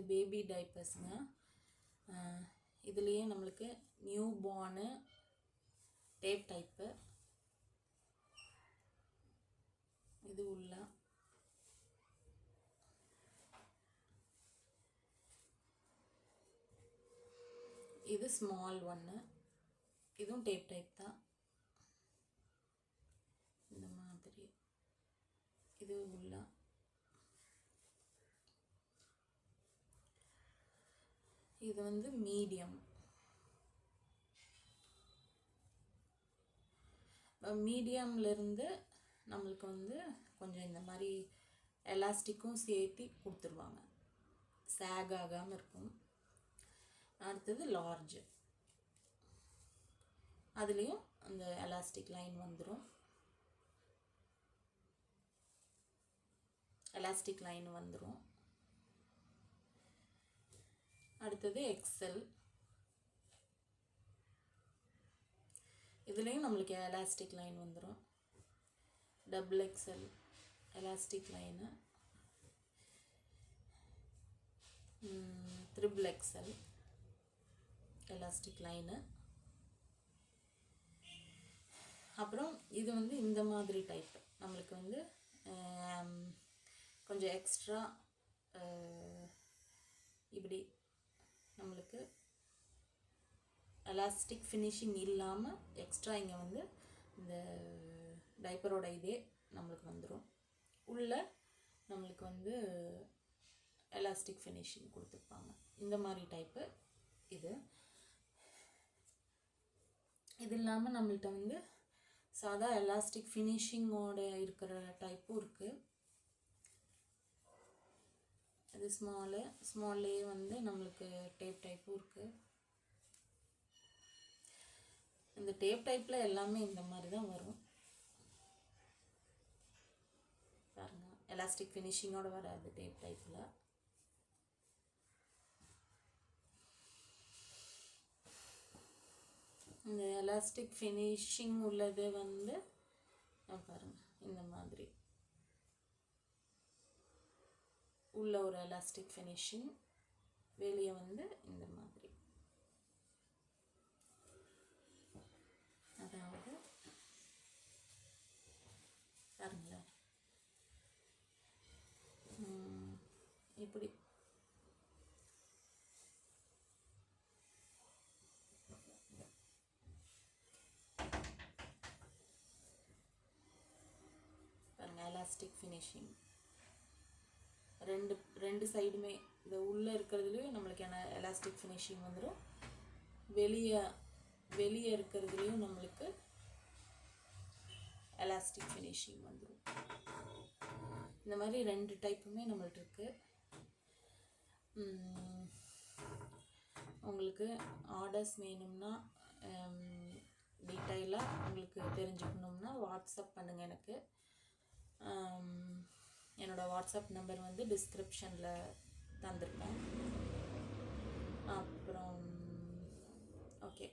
இது பேபி டைப்பர்ஸுங்க. இதுலேயே நம்மளுக்கு நியூ பார்னு டேப் டைப்பு, இது உள்ள இது ஸ்மால் ஒன்று, இதுவும் டேப் டைப் தான். இந்த மாதிரி இது உள்ள இது வந்து மீடியம். மீடியம்லேருந்து நம்மளுக்கு வந்து கொஞ்சம் இந்த மாதிரி எலாஸ்டிக்கும் சேர்த்து கொடுத்துருவாங்க, சேக் ஆகாமல் இருக்கும். அடுத்தது லார்ஜ், அதுலேயும் அந்த எலாஸ்டிக் லைன் வந்துடும், எலாஸ்டிக் லைன் வந்துடும். அடுத்தது எக்ஸல், இதுலேயும் நம்மளுக்கு எலாஸ்டிக் லைன் வந்துடும். Double XL elastic line, triple XL elastic line. அப்புறம் இது வந்து இந்த மாதிரி டைப் நம்மளுக்கு வந்து கொஞ்சம் எக்ஸ்ட்ரா இப்படி நம்மளுக்கு எலாஸ்டிக் ஃபினிஷிங் இல்லாமல் எக்ஸ்ட்ரா இங்கே வந்து இந்த டைப்பரோட இதே நம்மளுக்கு வந்துடும். உள்ள நம்மளுக்கு வந்து எலாஸ்டிக் ஃபினிஷிங் கொடுத்துருப்பாங்க. இந்த மாதிரி டைப்பு இது. இது இல்லாமல் நம்மள்கிட்ட வந்து சாதா எலாஸ்டிக் ஃபினிஷிங்கோட இருக்கிற டைப்பும் இருக்குது. இது ஸ்மால்லே வந்து நம்மளுக்கு டேப் டைப்பும் இருக்குது. இந்த டேப் டைப்பில் எல்லாமே இந்த மாதிரி தான் வரும் பாருங்க. எலாஸ்டிக் ஃபினிஷிங்கோட வராது டேப் டைப்பில். இந்த எலாஸ்டிக் ஃபினிஷிங் உள்ளது வந்து பாருங்க இந்த மாதிரி உள்ள ஒரு எலாஸ்டிக் ஃபினிஷிங், வெளியே வந்து இந்த மாதிரி. அதாவது பாருங்களேன் இப்படி பாருங்கள் எலாஸ்டிக் ஃபினிஷிங் ரெண்டு சைடுமே. இந்த உள்ளே இருக்கிறதுலையும் நம்மளுக்கு எலாஸ்டிக் ஃபினிஷிங் வந்துடும், வெளியே இருக்கிறதுலையும் நம்மளுக்கு எலாஸ்டிக் ஃபினிஷிங் வந்துடும். இந்த மாதிரி ரெண்டு டைப்புமே நம்மள்ட்ட இருக்குது. உங்களுக்கு ஆர்டர்ஸ் வேணும்னா டீட்டெயிலாக உங்களுக்கு தெரிஞ்சுக்கணும்னா வாட்ஸ்அப் பண்ணுங்கள் எனக்கு. என்னோடய வாட்ஸ்அப் நம்பர் வந்து டிஸ்கிரிப்ஷனில் தந்திருப்பேன். அப்புறம் ஓகே.